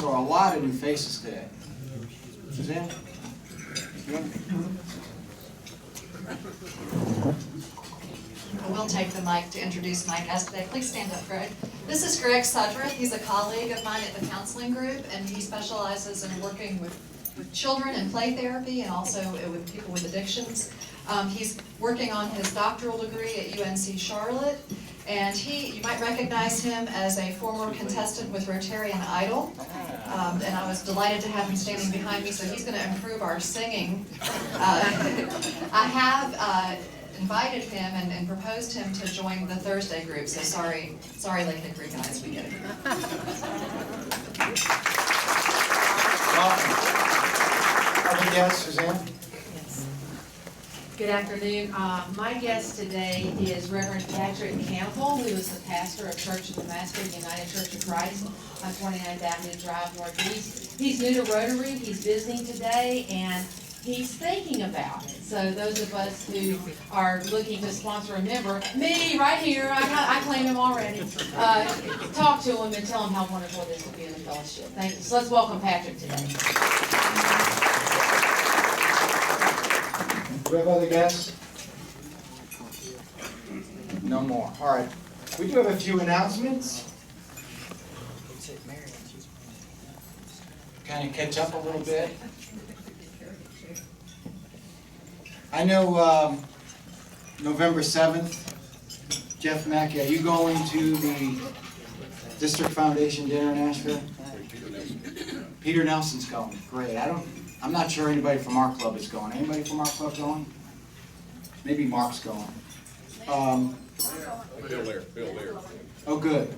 saw a lot of new faces today. Suzanne? We'll take the mic to introduce my guest today. Please stand up, Greg. This is Greg Sudworth. He's a colleague of mine at the counseling group, and he specializes in working with children in play therapy and also with people with addictions. He's working on his doctoral degree at UNC Charlotte, and you might recognize him as a former contestant with Rotary and Idol. And I was delighted to have him standing behind me, so he's going to improve our singing. I have invited him and proposed him to join the Thursday group, so sorry Lake Hickory guys, we get it. Other guests, Suzanne? Yes. Good afternoon. My guest today is Reverend Patrick Campbell, who is the pastor of Church of the Master, United Church of Christ on 29th Avenue Drive Northeast. He's new to Rotary. He's visiting today, and he's thinking about it. So those of us who are looking to sponsor a member, me right here, I claim him already, talk to him and tell him how wonderful it is to be in the fellowship. Thank you. So let's welcome Patrick today. Do we have other guests? No more. All right. We do have a few announcements. Kind of catch up a little bit. I know November 7th, Jeff Mackey, are you going to the District Foundation dinner in Nashville? Peter Nelson's going. Great. I'm not sure anybody from our club is going. Anybody from our club going? Maybe Mark's going. Bill there. Oh, good.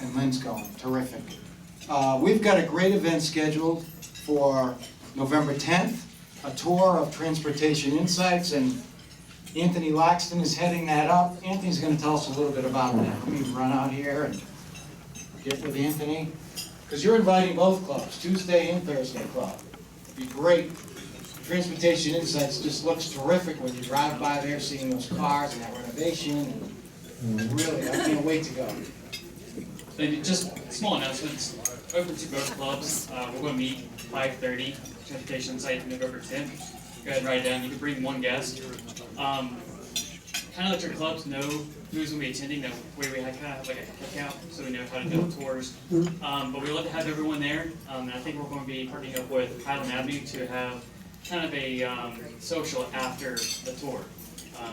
And Lynn's going. Terrific. We've got a great event scheduled for November 10th, a tour of Transportation Insights, and Anthony Laxton is heading that up. Anthony's going to tell us a little bit about that. Let me run out here and get with Anthony. Because you're inviting both clubs, Tuesday and Thursday club. It'd be great. Transportation Insights just looks terrific when you drive by there, seeing those cars and that renovation. And really, I can't wait to go. Just small announcements. Open to both clubs. We're going to meet 5:30. Transportation Insight November 10th. Go ahead and write it down. You can bring one guest. Kind of let your clubs know who's going to be attending. That way we kind of have like a cookout, so we know how to do tours. But we love to have everyone there. And I think we're going to be partnering up with Highland Avenue to have kind of a social after the tour.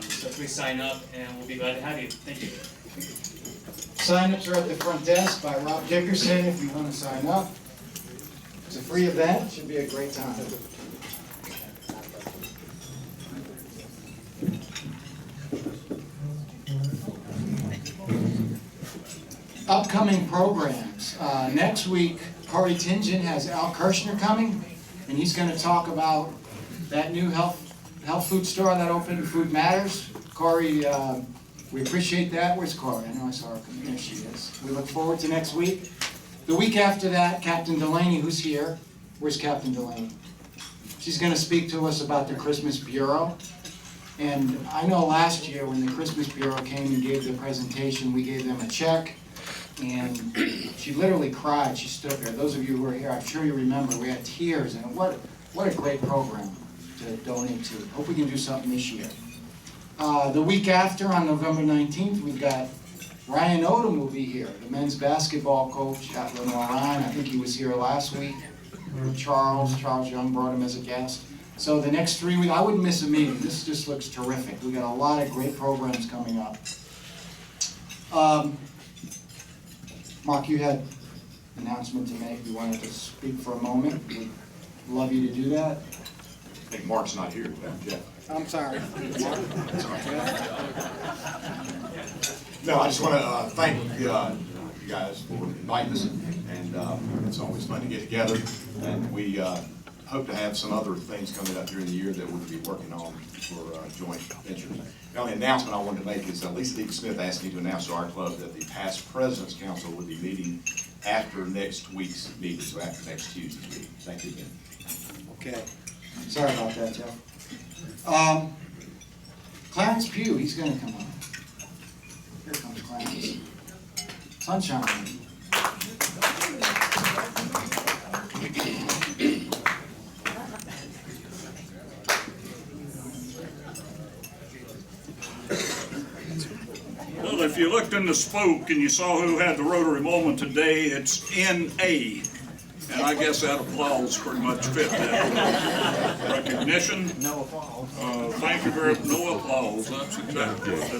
So please sign up, and we'll be glad to have you. Thank you. Sign-ups are at the front desk by Rob Dickerson if you want to sign up. It's a free event. It should be a great time. Upcoming programs. Next week, Corey Tingen has Al Kirshner coming, and he's going to talk about that new health food store that opened, Food Matters. Corey, we appreciate that. Where's Corey? I know I saw her. There she is. We look forward to next week. The week after that, Captain Delaney, who's here. Where's Captain Delaney? She's going to speak to us about the Christmas Bureau. And I know last year when the Christmas Bureau came and gave the presentation, we gave them a check. And she literally cried. She stood there. Those of you who were here, I'm sure you remember, we had tears. And what a great program to donate to. Hope we can do something this year. The week after, on November 19th, we've got Ryan Odom will be here, the men's basketball coach at Lenore Ryan. I think he was here last week. Charles Young brought him as a guest. So the next 3 weeks, I wouldn't miss a meeting. This just looks terrific. We got a lot of great programs coming up. Mark, you had an announcement to make. You wanted to speak for a moment. We'd love you to do that. I think Mark's not here today, Jeff. I'm sorry. No, I just want to thank you guys for inviting us, and it's always fun to get together. And we hope to have some other things coming up during the year that we'll be working on for joint ventures. The only announcement I wanted to make is Lisa Deep Smith asked me to announce to our club that the past President's Council will be meeting after next week's meeting, so after next Tuesday's meeting. Thank you again. Okay. Sorry about that, Jeff. Clarence Pugh, he's going to come on. Here comes Clarence. Sunshine. if you looked in the spoke and you saw who had the Rotary moment today, it's N.A. And I guess that applause pretty much fit that recognition. No applause. Thank you very much. No applause. That's exactly what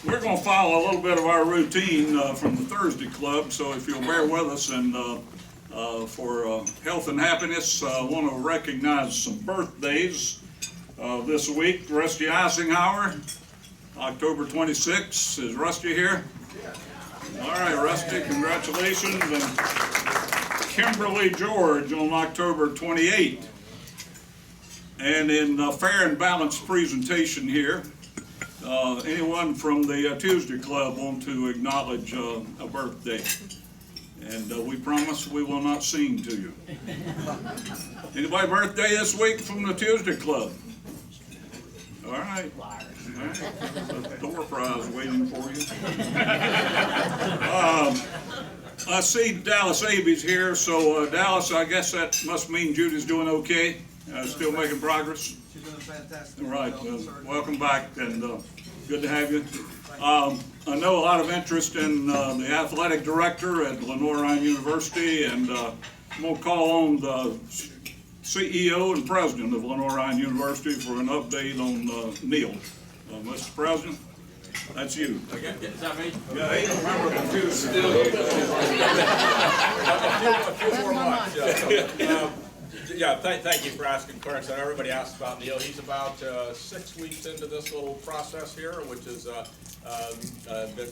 we're going to follow a little bit of our routine from the Thursday Club, so if you'll bear with us, and for health and happiness, I want to recognize some birthdays this week. Rusty Eisenhower, October 26th. Is Rusty here? All right, Rusty, congratulations. And Kimberly George on October 28th. And in fair and balanced presentation here, anyone from the Tuesday Club want to acknowledge a birthday? And we promise we will not sing to you. Anybody birthday this week from the Tuesday Club? All right. A door prize waiting for you. I see Dallas Aby's here, so Dallas, I guess that must mean Judy's doing okay. Still making progress. She's doing fantastic. All right, welcome back, and good to have you. I know a lot of interest in the athletic director at Lenoir-Rhyne University, and I'm going to call on the CEO and president of Lenoir-Rhyne University for an update on Neil. Mr. President, that's you. Is that me? Yeah, he don't remember the two still. Yeah, thank you for asking, Clarence. And everybody asked about Neil. He's about 6 weeks into this little process here, which has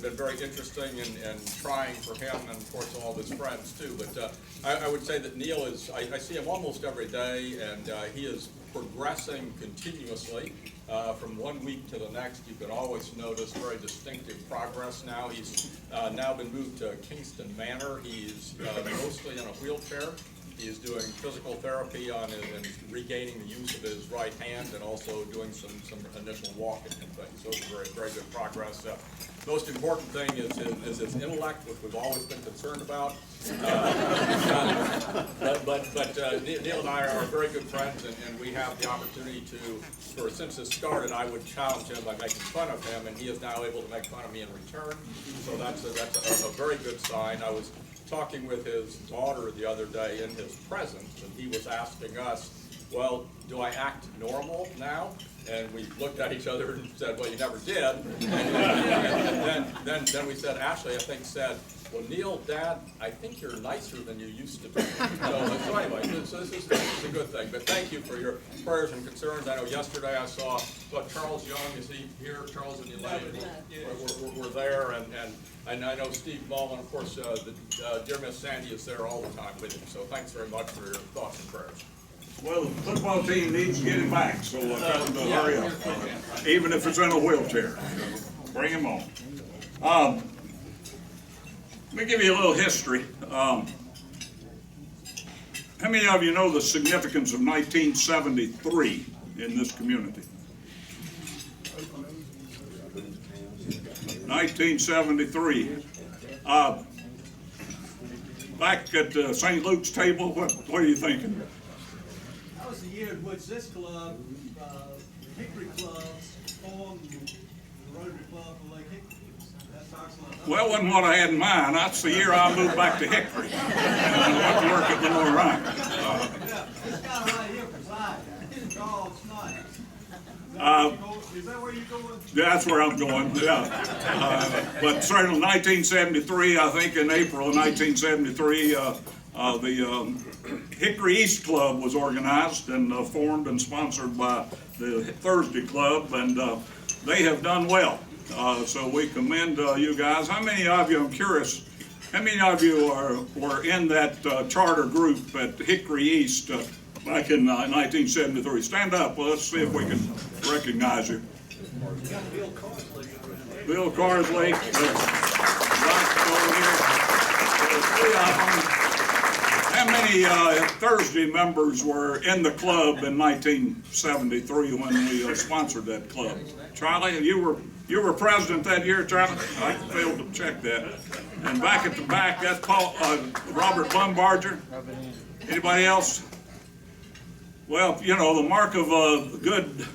been very interesting and trying for him and, of course, all of his friends, too. But I would say that Neil is, I see him almost every day, and he is progressing continuously. From 1 week to the next, you can always notice very distinctive progress now. He's now been moved to Kingston Manor. He's mostly in a wheelchair. He is doing physical therapy on it and regaining the use of his right hand, and also doing some initial walking and things. So it's very good progress. Most important thing is his intellect, which we've always been concerned about. But Neil and I are very good friends, and we have the opportunity to, since this started, I would challenge him by making fun of him, and he is now able to make fun of me in return. So that's a very good sign. I was talking with his daughter the other day in his presence, and he was asking us, well, do I act normal now? And we looked at each other and said, well, you never did. And then we said, Ashley, I think, said, well, Neil, Dad, I think you're nicer than you used to be. So anyway, so this is a good thing. But thank you for your prayers and concerns. I know yesterday I saw Charles Young, is he here? Charles and Elaine were there, and I know Steve Ballman, of course, dear Miss Sandy is there all the time with him. So thanks very much for your thoughts and prayers. Well, the football team needs to get him back, so tell him to hurry up, even if it's in a wheelchair. Bring him on. Let me give you a little history. How many of you know the significance of 1973 in this community? 1973. Back at St. Luke's table, what are you thinking? That was the year in which this club, the Hickory Club, formed the Rotary Club of Lake Hickory. That's excellent. Well, wasn't what I had in mind. That's the year I moved back to Hickory and went to work at Lenoir-Rhyne. Yeah, this guy right here presides. Charles Snyder. Is that where you're going? That's where I'm going, yeah. But certainly 1973, I think in April of 1973, the Hickory East Club was organized and formed and sponsored by the Thursday Club, and they have done well. So we commend you guys. How many of you, I'm curious, how many of you were in that charter group at Hickory East back in 1973? Stand up. Well, let's see if we can recognize you. Bill Carsley. Right over here. How many Thursday members were in the club in 1973 when we sponsored that club? Charlie, you were president that year, Charlie? I failed to check that. And back at the back, that's Paul, Robert Bumbarger. Anybody else? Well, you know, the mark of a good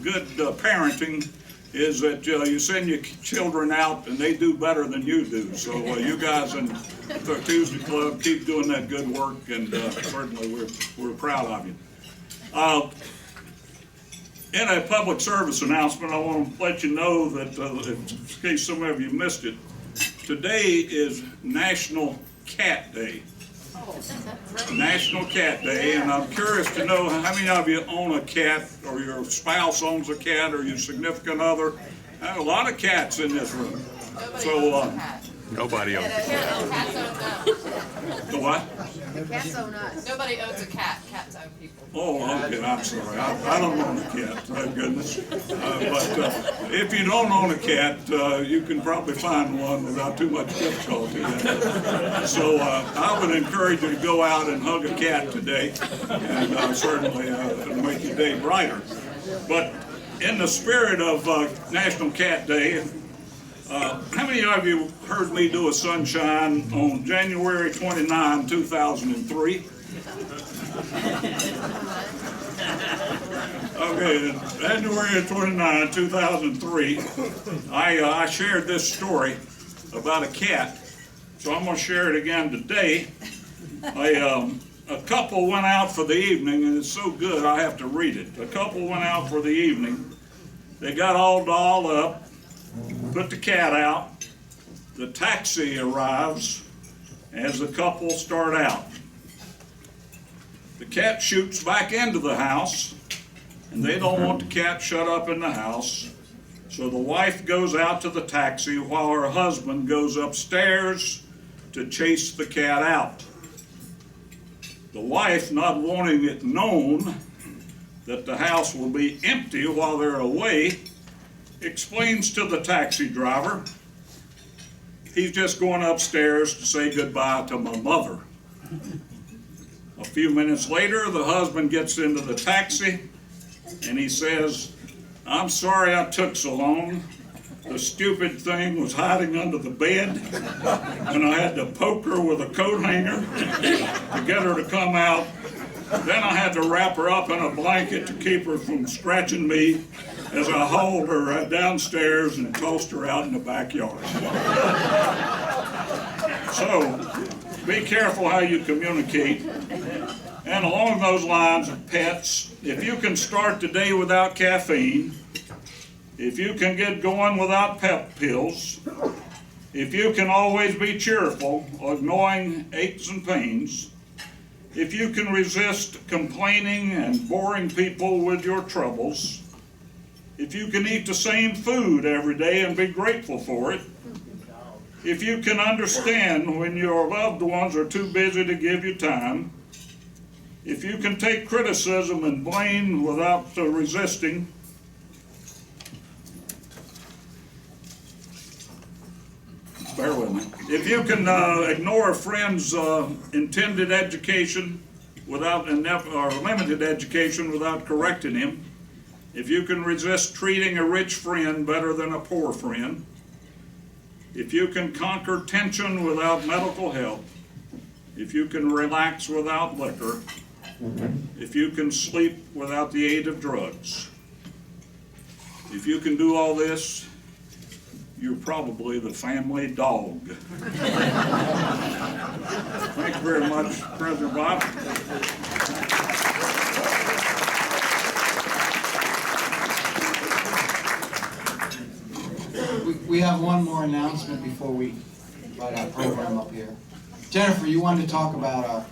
good parenting is that you send your children out and they do better than you do. So you guys in the Tuesday Club, keep doing that good work, and certainly we're proud of you. In a public service announcement, I want to let you know that, in case some of you missed it, today is National Cat Day. National Cat Day, and I'm curious to know how many of you own a cat, or your spouse owns a cat, or your significant other. I have a lot of cats in this room. So, Nobody owns it. Cats own them. the what? Cats own us. Nobody owns a cat, cats own people. Oh, okay, I'm sorry. I don't own a cat, thank goodness. But if you don't own a cat, you can probably find one without too much difficulty. So I would encourage you to go out and hug a cat today, and certainly it'll make your day brighter. But in the spirit of National Cat Day, how many of you heard me do a sunshine on January 29, 2003? Okay, January 29, 2003, I shared this story about a cat, so I'm going to share it again today. A couple went out for the evening, and it's so good I have to read it. A couple went out for the evening. They got all dolled up, put the cat out. The taxi arrives as the couple start out. The cat shoots back into the house, and they don't want the cat shut up in the house. So the wife goes out to the taxi while her husband goes upstairs to chase the cat out. The wife, not wanting it known that the house will be empty while they're away, explains to the taxi driver, he's just going upstairs to say goodbye to my mother. A few minutes later, the husband gets into the taxi and he says, I'm sorry I took so long. The stupid thing was hiding under the bed, and I had to poke her with a coat hanger to get her to come out. Then I had to wrap her up in a blanket to keep her from scratching me as I hauled her downstairs and tossed her out in the backyard. So, be careful how you communicate. And along those lines of pets, if you can start the day without caffeine, if you can get going without pep pills, if you can always be cheerful, ignoring aches and pains, if you can resist complaining and boring people with your troubles, if you can eat the same food every day and be grateful for it, if you can understand when your loved ones are too busy to give you time, if you can take criticism and blame without resisting, bear with me. If you can ignore a friend's intended education without or limited education without correcting him, if you can resist treating a rich friend better than a poor friend, if you can conquer tension without medical help, if you can relax without liquor, if you can sleep without the aid of drugs, if you can do all this, you're probably the family dog. Thank you very much, President Bob. We have one more announcement before we light our program up here. Jennifer, you wanted to talk about our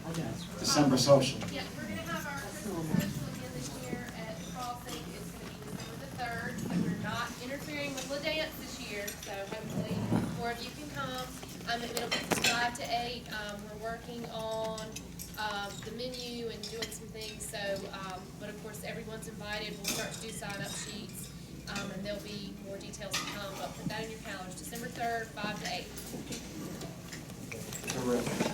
December social. Yes, we're going to have our Christmas social again this year at the Crossing. It's going to be December the 3rd. We're not interfering with the dance this year, so hopefully more of you can come. It'll be 5 to 8. We're working on the menu and doing some things, so, but of course everyone's invited. We'll start to do sign-up sheets, and there'll be more details to come, but put that in your calendars, December 3rd, 5 to 8. Terrific.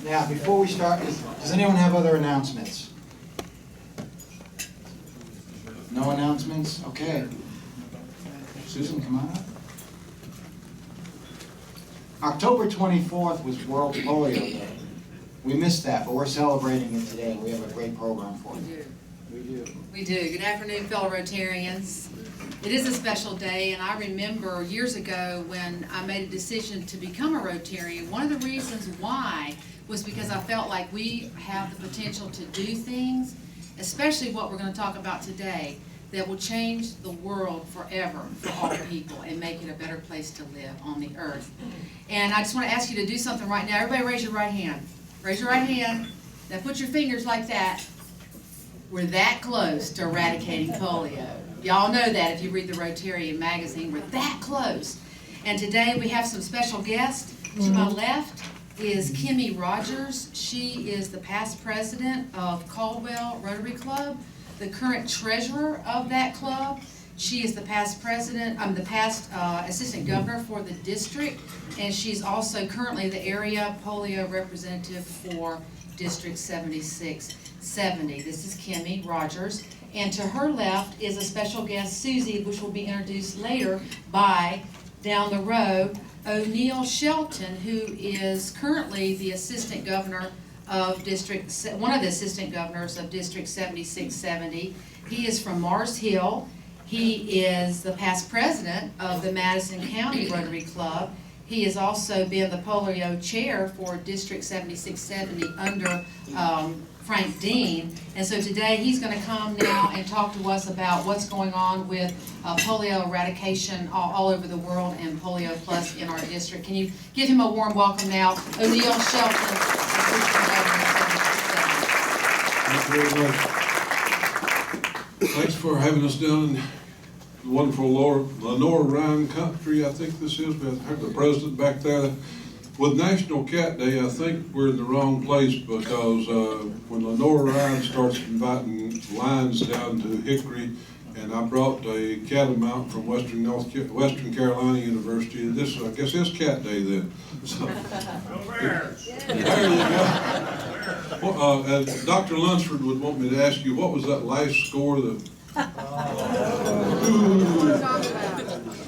Now, before we start, does anyone have other announcements? No announcements? Okay. Susan, come on up. October 24th was World Polio Day. We missed that, but we're celebrating it today, and we have a great program for you. We do. Good afternoon, fellow Rotarians. It is a special day, and I remember years ago when I made a decision to become a Rotarian, one of the reasons why was because I felt like we have the potential to do things, especially what we're going to talk about today, that will change the world forever for all people and make it a better place to live on the earth. And I just want to ask you to do something right now. Everybody raise your right hand. Raise your right hand. Now put your fingers like that. We're that close to eradicating polio. Y'all know that if you read the Rotarian magazine. We're that close. And today we have some special guests. To my left is Kimmy Rogers. She is the past president of Caldwell Rotary Club, the current treasurer of that club. She is the past assistant governor for the district, and she's also currently the area polio representative for District 7670. This is Kimmy Rogers. And to her left is a special guest, Susie, which will be introduced later by, down the road, O'Neill Shelton, who is currently the assistant governor of one of the assistant governors of District 7670. He is from Mars Hill. He is the past president of the Madison County Rotary Club. He has also been the polio chair for District 7670 under Frank Dean. And so today he's going to come now and talk to us about what's going on with polio eradication all over the world and Polio Plus in our district. Can you give him a warm welcome now, O'Neill Shelton, Assistant Governor of 7670. Thank you very much. Thanks for having us down in the wonderful Lenore Ryan country, I think this is. We have the president back there. With National Cat Day, I think we're in the wrong place because when Lenore Ryan starts inviting lions down to Hickory, and I brought a catamount from Western Carolina University, this I guess is Cat Day then. So, there you go. Well, Dr. Lunsford would want me to ask you, what was that last score?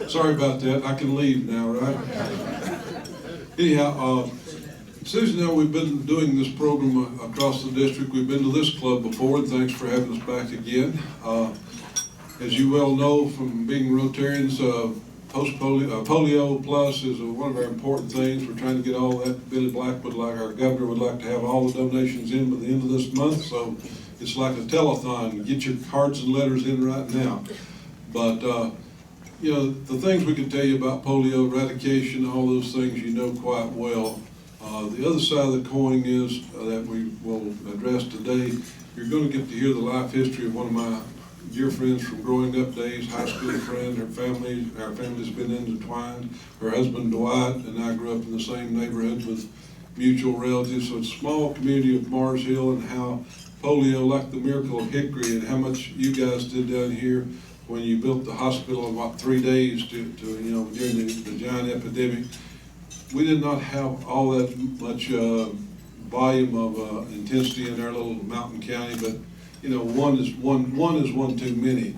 Sorry about that. I can leave now, right? Anyhow, Susan and I, we've been doing this program across the district. We've been to this club before, and thanks for having us back again. As you well know from being Rotarians, Polio Plus is one of our important things. We're trying to get all that. Billy Blackwood, like our governor, would like to have all the donations in by the end of this month, so it's like a telethon. Get your cards and letters in right now. But you know, the things we can tell you about polio eradication, all those things you know quite well. The other side of the coin is that we will address today. You're going to get to hear the life history of one of my dear friends from growing up days, high school friend. Our family's been intertwined. Her husband Dwight and I grew up in the same neighborhood with mutual relatives. So it's a small community of Mars Hill, and how polio, like the miracle of Hickory, and how much you guys did down here when you built the hospital in about 3 days to you know, during the giant epidemic. We did not have all that much volume of intensity in our little mountain county, but you know, one is one too many.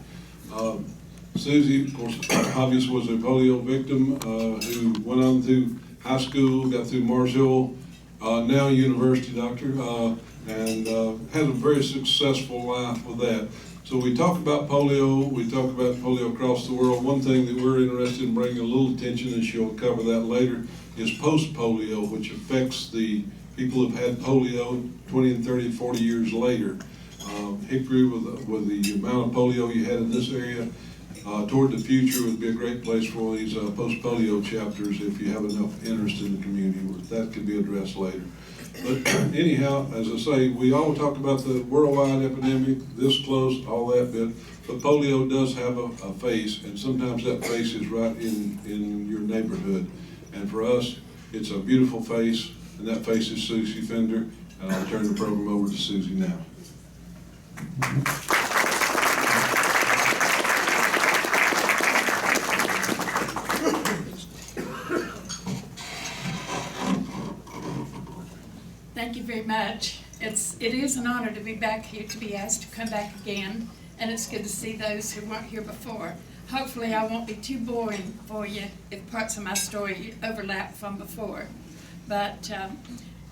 Susie, of course, obviously was a polio victim who went on through high school, got through Mars Hill, now university doctor, and had a very successful life with that. So we talk about polio, we talk about polio across the world. One thing that we're interested in bringing a little attention, and she'll cover that later, is post-polio, which affects the people who've had polio 20 and 30, 40 years later. Hickory, with the amount of polio you had in this area, toward the future would be a great place for these post-polio chapters if you have enough interest in the community. That could be addressed later. But anyhow, as I say, we all talk about the worldwide epidemic, this close, all that bit, but polio does have a face, and sometimes that face is right in your neighborhood. And for us, it's a beautiful face, and that face is Susie Fender, and I'll turn the program over to Susie now. Thank you very much. It is an honor to be back here, to be asked to come back again, and it's good to see those who weren't here before. Hopefully I won't be too boring for you if parts of my story overlap from before. But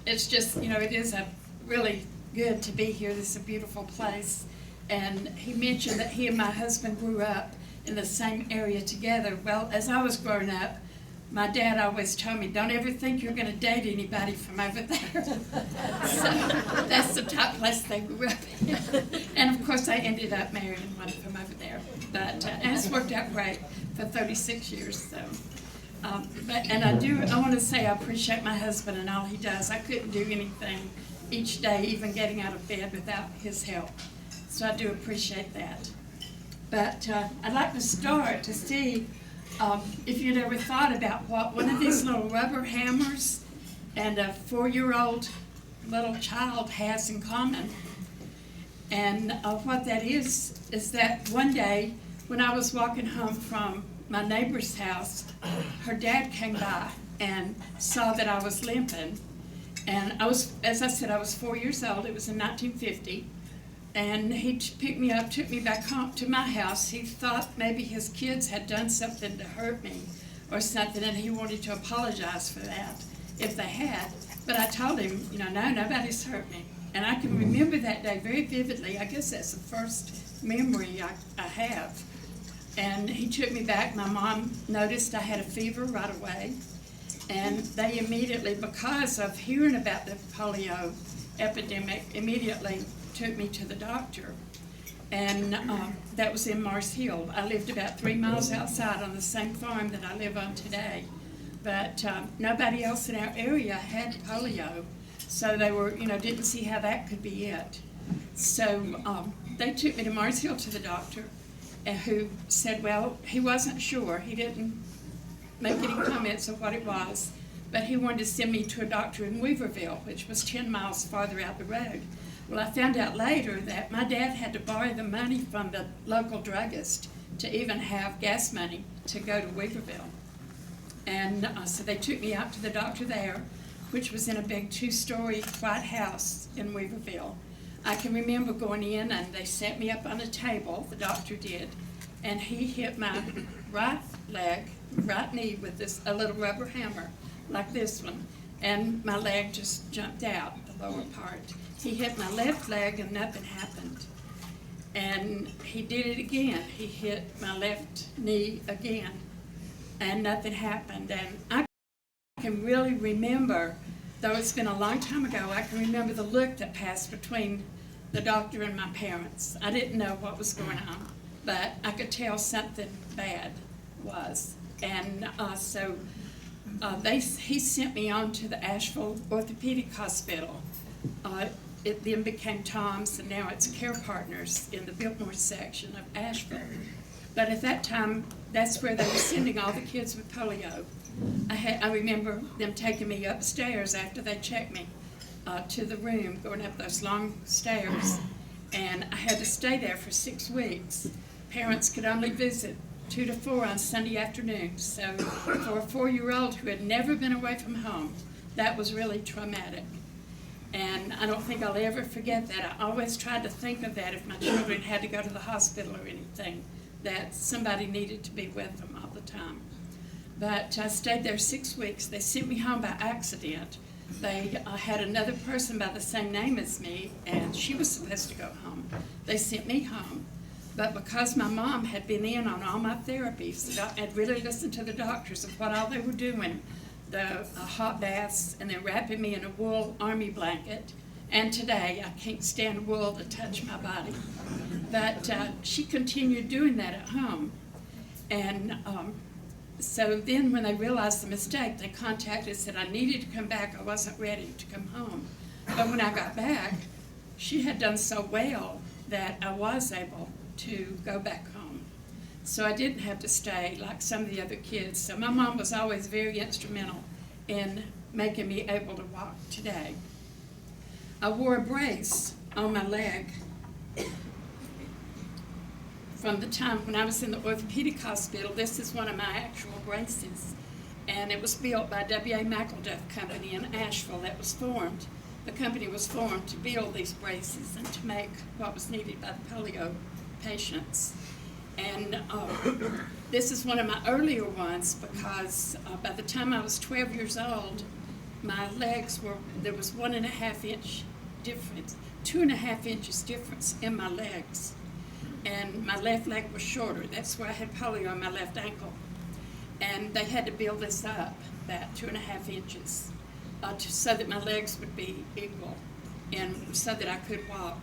it's just, you know, it is really good to be here. This is a beautiful place. and he mentioned that he and my husband grew up in the same area together. Well, as I was growing up, my dad always told me, don't ever think you're going to date anybody from over there. So that's the top place they grew up in. And of course, I ended up marrying one from over there. But and it's worked out great for 36 years. So, I want to say I appreciate my husband and all he does. I couldn't do anything each day, even getting out of bed, without his help. So I do appreciate that. But I'd like to start to see if you'd ever thought about what one of these little rubber hammers and a 4-year-old little child has in common. And what that is that one day when I was walking home from my neighbor's house, her dad came by and saw that I was limping. And I was, as I said, I was 4 years old. It was in 1950. And he picked me up, took me back home to my house. He thought maybe his kids had done something to hurt me or something, and he wanted to apologize for that if they had. But I told him, no, nobody's hurt me. And I can remember that day very vividly. I guess that's the first memory I have. And he took me back. My mom noticed I had a fever right away. And they immediately, because of hearing about the polio epidemic, immediately took me to the doctor. And that was in Mars Hill. I lived about 3 miles outside on the same farm that I live on today. But nobody else in our area had polio. So they were, didn't see how that could be it. So they took me to Mars Hill to the doctor, who said, well, he wasn't sure. He didn't make any comments of what it was, but he wanted to send me to a doctor in Weaverville, which was 10 miles farther out the road. Well, I found out later that my dad had to borrow the money from the local druggist to even have gas money to go to Weaverville. And so they took me out to the doctor there, which was in a big 2-story white house in Weaverville. I can remember going in and they set me up on a table, the doctor did, and he hit my right leg, right knee with a little rubber hammer like this one, and my leg just jumped out, the lower part. He hit my left leg and nothing happened. And he did it again. He hit my left knee again and nothing happened. And I can really remember, though it's been a long time ago, I can remember the look that passed between the doctor and my parents. I didn't know what was going on, but I could tell something bad was. And he sent me on to the Asheville Orthopedic Hospital. It then became Tom's, and now it's Care Partners in the Biltmore section of Asheville. But at that time, that's where they were sending all the kids with polio. I remember them taking me upstairs after they checked me to the room, going up those long stairs, and I had to stay there for 6 weeks. Parents could only visit 2 to 4 on Sunday afternoons. So for a 4-year-old who had never been away from home, that was really traumatic. And I don't think I'll ever forget that. I always tried to think of that if my children had to go to the hospital or anything, that somebody needed to be with them all the time. But I stayed there 6 weeks. They sent me home by accident. They had another person by the same name as me, and she was supposed to go home. They sent me home. But because my mom had been in on all my therapies, I'd really listened to the doctors of what all they were doing, the hot baths, and then wrapping me in a wool army blanket. And today, I can't stand wool to touch my body. But she continued doing that at home. And so then when they realized the mistake, they contacted, said I needed to come back. I wasn't ready to come home. But when I got back, she had done so well that I was able to go back home. So I didn't have to stay like some of the other kids. So my mom was always very instrumental in making me able to walk today. I wore a brace on my leg from the time when I was in the orthopedic hospital. This is one of my actual braces. And it was built by W.A. McElduff Company in Asheville that was formed. The company was formed to build these braces and to make what was needed by the polio patients. And this is one of my earlier ones because by the time I was 12 years old, my legs were, there was 1.5 inch difference, 2.5 inches difference in my legs. And my left leg was shorter. That's where I had polio on my left ankle. And they had to build this up, that 2.5 inches, so that my legs would be equal and so that I could walk.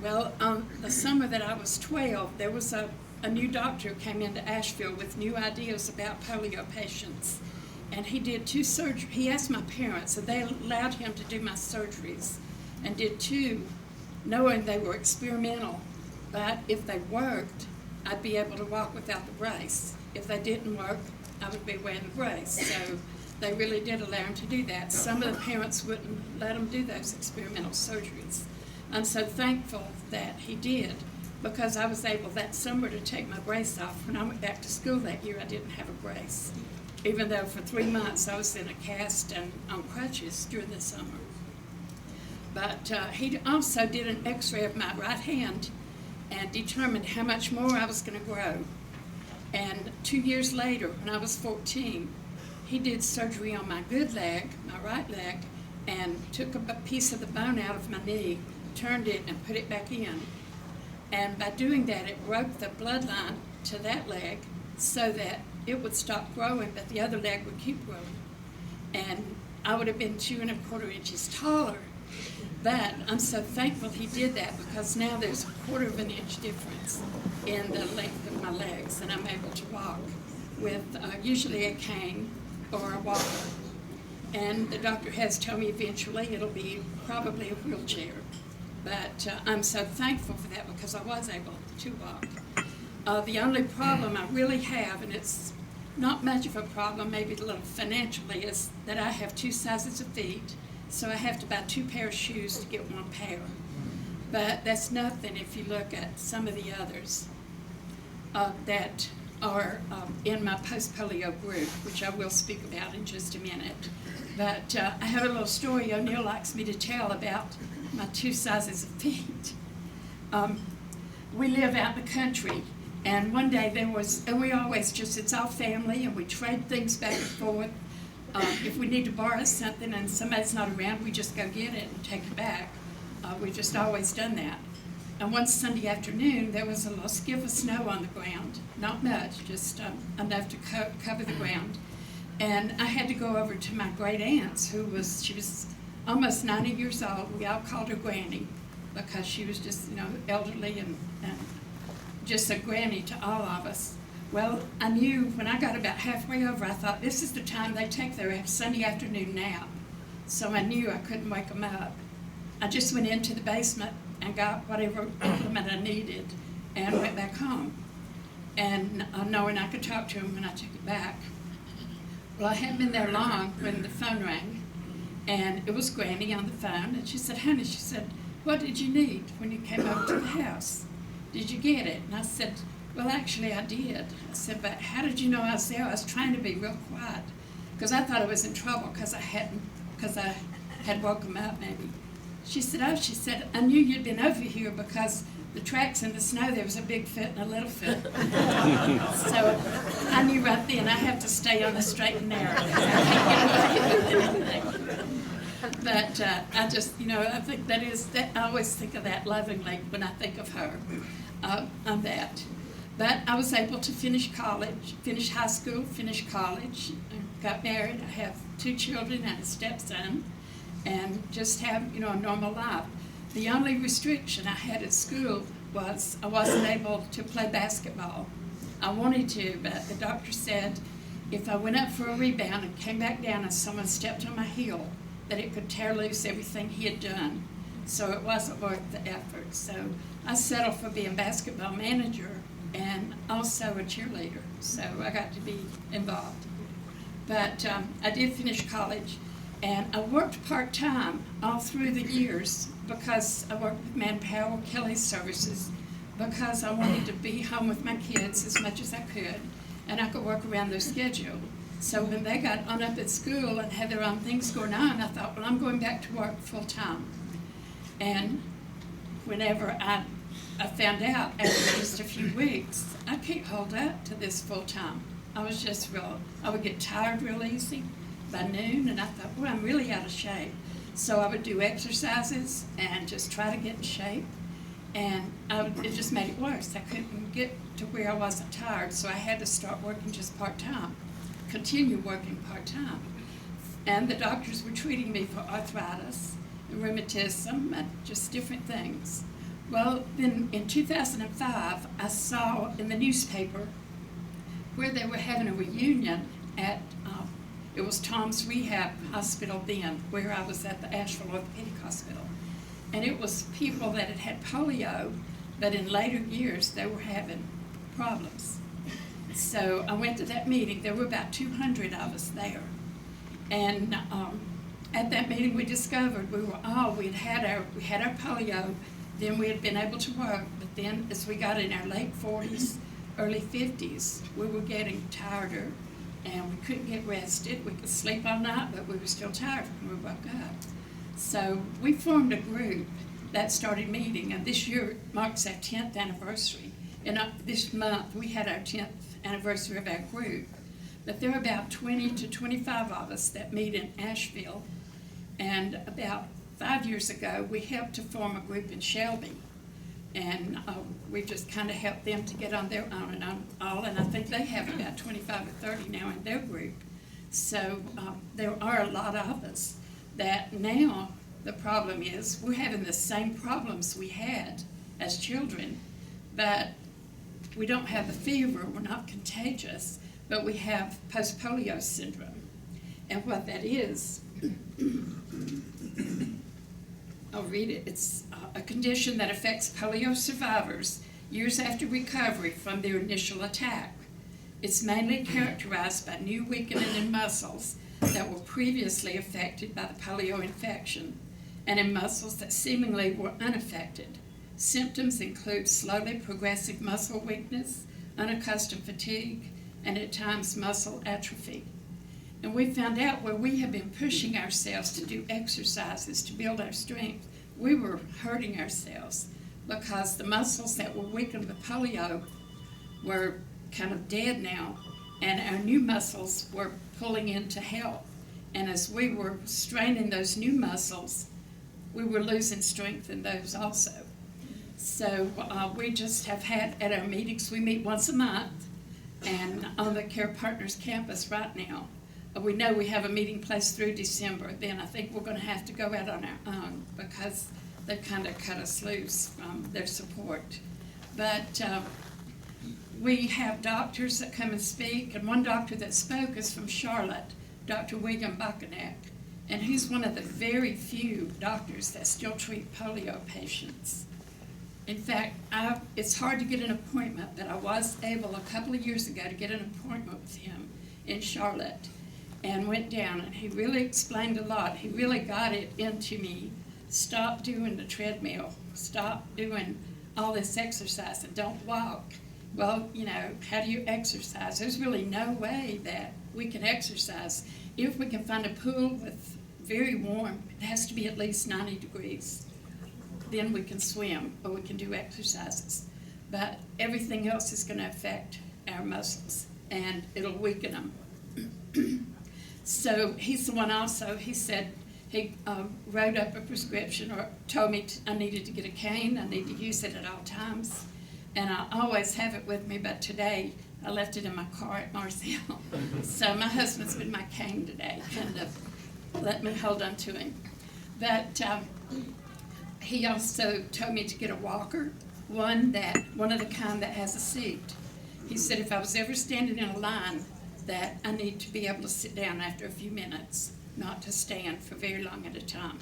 Well, the summer that I was 12, there was a new doctor who came into Asheville with new ideas about polio patients. And he did 2 surgeries. He asked my parents, and they allowed him to do my surgeries, and did 2, knowing they were experimental. But if they worked, I'd be able to walk without the brace. If they didn't work, I would be wearing the brace. So they really did allow him to do that. Some of the parents wouldn't let him do those experimental surgeries. I'm so thankful that he did, because I was able that summer to take my brace off. When I went back to school that year, I didn't have a brace, even though for 3 months I was in a cast and on crutches during the summer. But he also did an x-ray of my right hand and determined how much more I was going to grow. And 2 years later, when I was 14, he did surgery on my good leg, my right leg, and took a piece of the bone out of my knee, turned it, and put it back in. And by doing that, it broke the bloodline to that leg so that it would stop growing, but the other leg would keep growing. And I would have been 2¼ inches taller. But I'm so thankful he did that, because now there's 1/4 inch difference in the length of my legs, and I'm able to walk with usually a cane or a walker. And the doctor has told me eventually it'll be probably a wheelchair. But I'm so thankful for that, because I was able to walk. The only problem I really have, and it's not much of a problem, maybe a little financially, is that I have 2 sizes of feet, so I have to buy 2 pairs of shoes to get 1 pair. But that's nothing if you look at some of the others that are in my post-polio group, which I will speak about in just a minute. But I have a little story O'Neill likes me to tell about my 2 sizes of feet. We live out in the country, and one day and we always just, it's all family, and we trade things back and forth. If we need to borrow something and somebody's not around, we just go get it and take it back. We've just always done that. And one Sunday afternoon, there was a little skiff of snow on the ground. Not much, just enough to cover the ground. And I had to go over to my great aunt's, she was almost 90 years old. We all called her Granny, because she was just, elderly and just a granny to all of us. Well, I knew when I got about halfway over, I thought, this is the time they take their Sunday afternoon nap. So I knew I couldn't wake them up. I just went into the basement and got whatever implement I needed and went back home. And knowing I could talk to them when I took it back. Well, I hadn't been there long when the phone rang, and it was Granny on the phone, and she said, honey, she said, what did you need when you came over to the house? Did you get it? And I said, well, actually, I did. I said, but how did you know I was there? I was trying to be real quiet, because I thought I was in trouble because I had woke him up, maybe. She said, oh, she said, I knew you'd been over here because the tracks in the snow, there was a big foot and a little foot. So I knew right then I have to stay on the straight and narrow. But I just, I think that I always think of that lovingly when I think of her on that. But I was able to finish college, finish high school, finish college, got married. I have 2 children and a stepson, and just have, a normal life. The only restriction I had at school was I wasn't able to play basketball. I wanted to, but the doctor said if I went up for a rebound and came back down and someone stepped on my heel, that it could tear loose everything he had done. So it wasn't worth the effort. So I settled for being basketball manager and also a cheerleader. So I got to be involved. But I did finish college, and I worked part-time all through the years because I worked with Manpower, Kelly Services, because I wanted to be home with my kids as much as I could, and I could work around their schedule. So when they got on up at school and had their own things going on, I thought, well, I'm going back to work full-time. And whenever I found out after just a few weeks, I can't hold up to this full-time. I would get tired real easy by noon, and I thought, well, I'm really out of shape. So I would do exercises and just try to get in shape. And it just made it worse. I couldn't get to where I wasn't tired, so I had to start working just part-time, continue working part-time. And the doctors were treating me for arthritis, rheumatism, and just different things. Well, then in 2005, I saw in the newspaper where they were having a reunion at, it was Tom's Rehab Hospital then, where I was at the Asheville Orthopedic Hospital. And it was people that had had polio, but in later years they were having problems. So I went to that meeting. There were about 200 of us there. And at that meeting we discovered we had our polio, then we had been able to work, but then as we got in our late 40s, early 50s, we were getting tireder and we couldn't get rested. We could sleep all night, but we were still tired when we woke up. So we formed a group that started meeting, and this year marks our 10th anniversary. And this month we had our 10th anniversary of our group. But there are about 20 to 25 of us that meet in Asheville. And about 5 years ago, we helped to form a group in Shelby. And we just kind of helped them to get on their own and on all. And I think they have about 25 or 30 now in their group. So there are a lot of us that now the problem is we're having the same problems we had as children, but we don't have the fever, we're not contagious, but we have post-polio syndrome. And what that is, I'll read it. It's a condition that affects polio survivors years after recovery from their initial attack. It's mainly characterized by new weakening in muscles that were previously affected by the polio infection and in muscles that seemingly were unaffected. Symptoms include slowly progressive muscle weakness, unaccustomed fatigue, and at times muscle atrophy. And we found out where we have been pushing ourselves to do exercises to build our strength, we were hurting ourselves because the muscles that were weakened with polio were kind of dead now, and our new muscles were pulling in to help. And as we were straining those new muscles, we were losing strength in those also. So we just have had at our meetings, we meet once a month, and on the Care Partners campus right now, we know we have a meeting place through December. Then I think we're going to have to go out on our own because they've kind of cut us loose from their support. But we have doctors that come and speak, and one doctor that spoke is from Charlotte, Dr. William Buchanak, and he's one of the very few doctors that still treat polio patients. In fact, it's hard to get an appointment, but I was able a couple of years ago to get an appointment with him in Charlotte and went down, and he really explained a lot. He really got it into me. Stop doing the treadmill. Stop doing all this exercise and don't walk. Well, you know, how do you exercise? There's really no way that we can exercise. If we can find a pool with very warm, it has to be at least 90 degrees. Then we can swim or we can do exercises. But everything else is going to affect our muscles and it'll weaken them. So he's the one also, he said, he wrote up a prescription or told me I needed to get a cane. I need to use it at all times. And I always have it with me, but today I left it in my car at Marcel. So my husband's been my cane today, kind of let me hold on to him. But he also told me to get a walker, one of the kind that has a seat. He said if I was ever standing in a line that I need to be able to sit down after a few minutes, not to stand for very long at a time.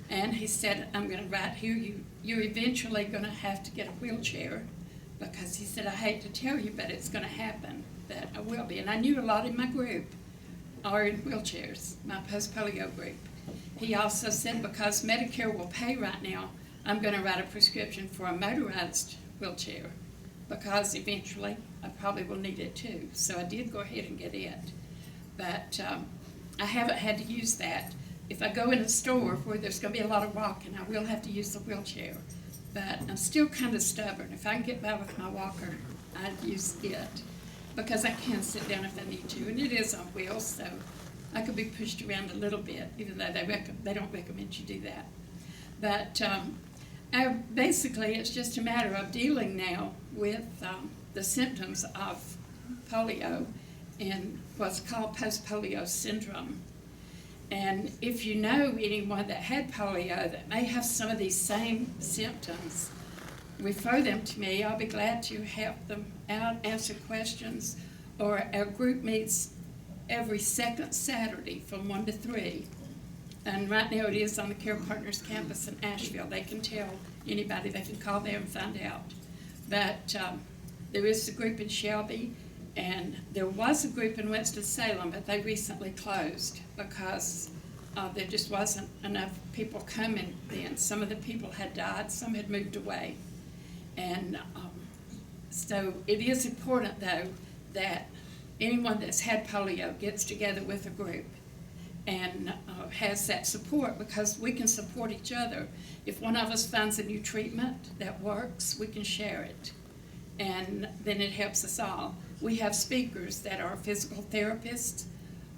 And he said, I'm going to write here, you're eventually going to have to get a wheelchair, because he said, I hate to tell you, but it's going to happen, that I will be. And I knew a lot in my group are in wheelchairs, my post-polio group. He also said, because Medicare will pay right now, I'm going to write a prescription for a motorized wheelchair, because eventually I probably will need it too. So I did go ahead and get it. But I haven't had to use that. If I go in a store where there's going to be a lot of walking, I will have to use the wheelchair. But I'm still kind of stubborn. If I can get by with my walker, I'd use it. Because I can sit down if I need to. And it is on wheels, so I could be pushed around a little bit, even though they don't recommend you do that. But basically, it's just a matter of dealing now with the symptoms of polio and what's called post-polio syndrome. And if you know anyone that had polio that may have some of these same symptoms, refer them to me. I'll be glad to help them out, answer questions. Or our group meets every second Saturday from 1 to 3. And right now it is on the Care Partners campus in Asheville. They can tell anybody, they can call there and find out. But there is a group in Shelby, and there was a group in Winston-Salem, but they recently closed because there just wasn't enough people coming then. Some of the people had died, some had moved away. And so it is important, though, that anyone that's had polio gets together with a group and has that support, because we can support each other. If one of us finds a new treatment that works, we can share it, and then it helps us all. We have speakers that are physical therapists,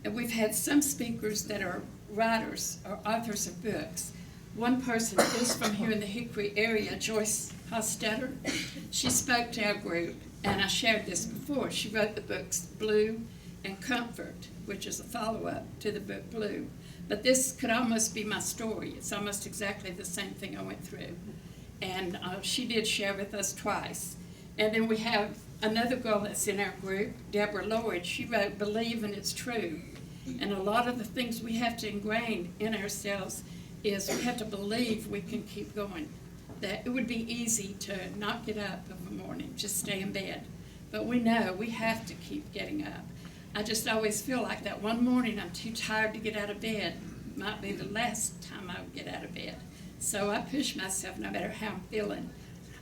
and we've had some speakers that are writers or authors of books. One person is from here in the Hickory area, Joyce Hostetter. She spoke to our group, and I shared this before. She wrote the books Blue and Comfort, which is a follow-up to the book Blue. But this could almost be my story. It's almost exactly the same thing I went through. And she did share with us twice. And then we have another girl that's in our group, Deborah Lloyd. She wrote Believe and It's True. And a lot of the things we have to ingrain in ourselves is we have to believe we can keep going. That it would be easy to not get up in the morning, just stay in bed. But we know we have to keep getting up. I just always feel like that one morning I'm too tired to get out of bed. It might be the last time I would get out of bed. So I push myself no matter how I'm feeling.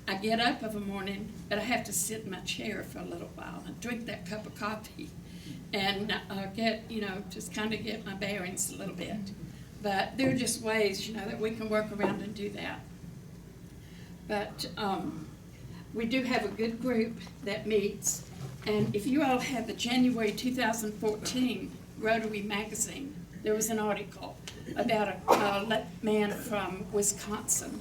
I get up of a morning, but I have to sit in my chair for a little while and drink that cup of coffee and get, just kind of get my bearings a little bit. But there are just ways, that we can work around and do that. But we do have a good group that meets. And if you all have the January 2014 Rotary magazine, there was an article about a man from Wisconsin.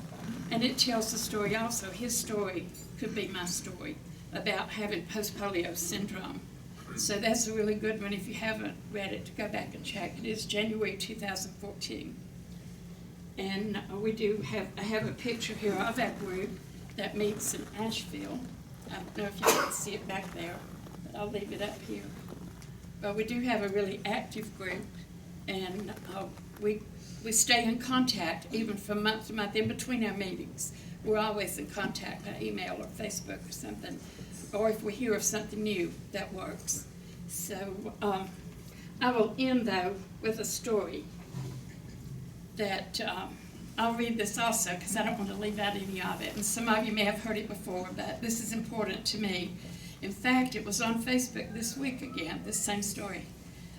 And it tells the story also. His story could be my story about having post-polio syndrome. So that's a really good one. If you haven't read it, to go back and check. It is January 2014. And I have a picture here of that group that meets in Asheville. I don't know if you can see it back there, but I'll leave it up here. But we do have a really active group, and we stay in contact even from month to month in between our meetings. We're always in contact by email or Facebook or something, or if we hear of something new that works. So I will end, though, with a story that I'll read this also because I don't want to leave out any of it. And some of you may have heard it before, but this is important to me. In fact, it was on Facebook this week again, this same story.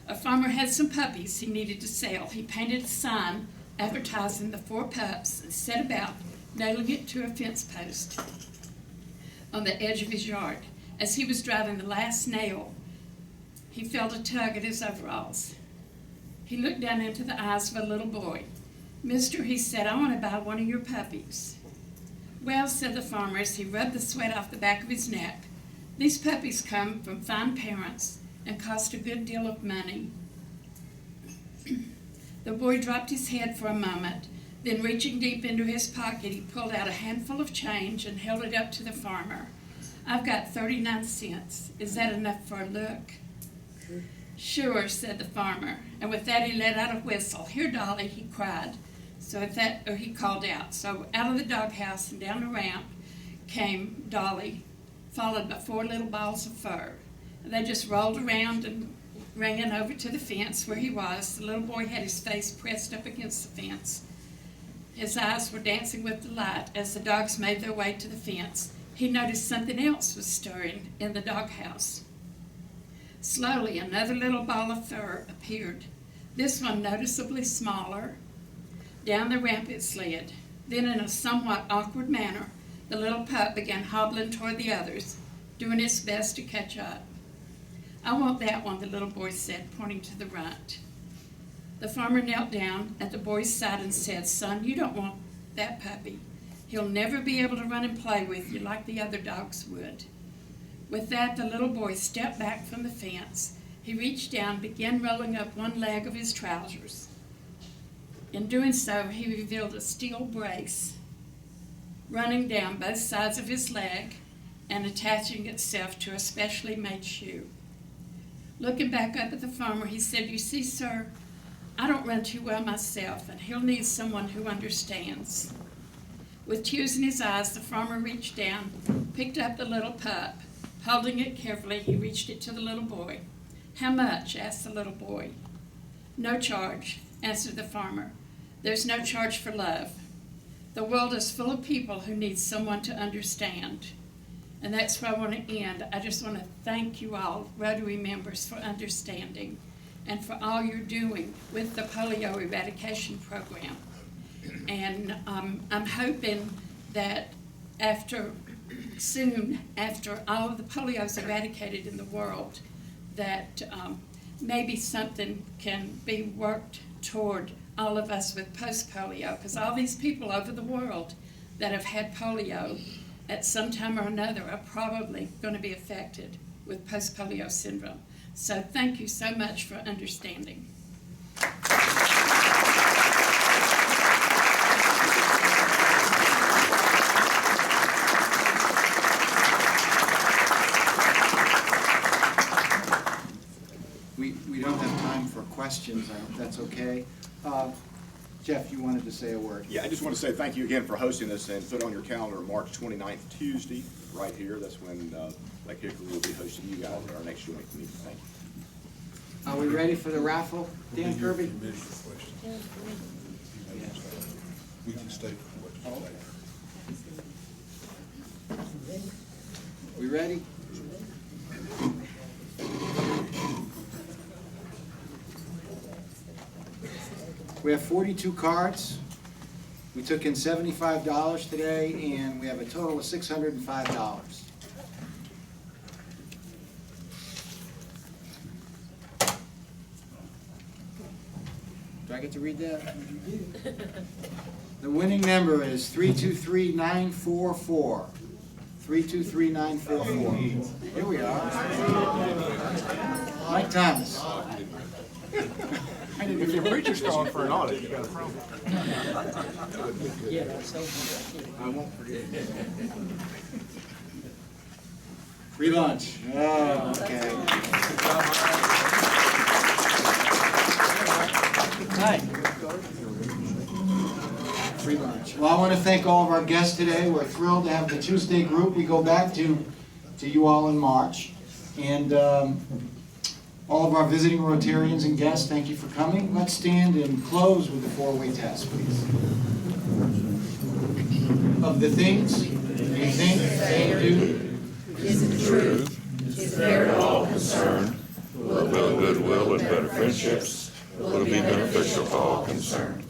A farmer had some puppies he needed to sell. He painted a sign advertising the 4 pups and set about nailing it to a fence post on the edge of his yard. As he was driving the last nail, he felt a tug at his overalls. He looked down into the eyes of a little boy. "Mister," he said, "I want to buy one of your puppies." "Well," said the farmer as he rubbed the sweat off the back of his neck, "these puppies come from fine parents and cost a good deal of money." The boy dropped his head for a moment, then reaching deep into his pocket, he pulled out a handful of change and held it up to the farmer. "I've got 39 cents. Is that enough for a look?" "Sure," said the farmer, and with that he let out a whistle. "Here, Dolly," he cried. He called out. So out of the doghouse and down the ramp came Dolly, followed by 4 little balls of fur. They just rolled around and ran over to the fence where he was. The little boy had his face pressed up against the fence. His eyes were dancing with delight as the dogs made their way to the fence. He noticed something else was stirring in the doghouse. Slowly, another little ball of fur appeared, this one noticeably smaller. Down the ramp it slid. Then, in a somewhat awkward manner, the little pup began hobbling toward the others, doing its best to catch up. "I want that one," the little boy said, pointing to the runt. The farmer knelt down at the boy's side and said, "Son, you don't want that puppy. He'll never be able to run and play with you like the other dogs would." With that, the little boy stepped back from the fence. He reached down, began rolling up one leg of his trousers. In doing so, he revealed a steel brace running down both sides of his leg and attaching itself to a specially made shoe. Looking back up at the farmer, he said, "You see, sir, I don't run too well myself, and he'll need someone who understands." With tears in his eyes, the farmer reached down, picked up the little pup. Holding it carefully, he reached it to the little boy. "How much?" asked the little boy. "No charge," answered the farmer. "There's no charge for love. The world is full of people who need someone to understand." And that's where I want to end. I just want to thank you all, Rotary members, for understanding and for all you're doing with the polio eradication program. And I'm hoping that after all of the polio is eradicated in the world, that maybe something can be worked toward all of us with post-polio, because all these people over the world that have had polio at some time or another are probably going to be affected with post-polio syndrome. So thank you so much for understanding. We don't have time for questions. I hope that's okay. Jeff, you wanted to say a word. Yeah, I just want to say thank you again for hosting this, and put on your calendar March 29th, Tuesday, right here. That's when Lake Hickory will be hosting you guys at our next joint meeting. Thank you. Are we ready for the raffle? Dan Kirby? We can stay for questions later. We ready? We have 42 cards. We took in $75 today, and we have a total of $605. Do I get to read that? The winning number is 323944. 323944. Here we are. Mike Thomas. If your preacher's calling for an audit, you got a problem. I won't forget. Free lunch. Oh, okay. Hi. Free lunch. Well, I want to thank all of our guests today. We're thrilled to have the Tuesday group. We go back to you all in March. And all of our visiting Rotarians and guests, thank you for coming. Let's stand and close with the four-way test, please. Of the things you think, say, or do, Is it true? Is fair to all concerned? Will it build goodwill and better friendships? Will it be beneficial to all concerned?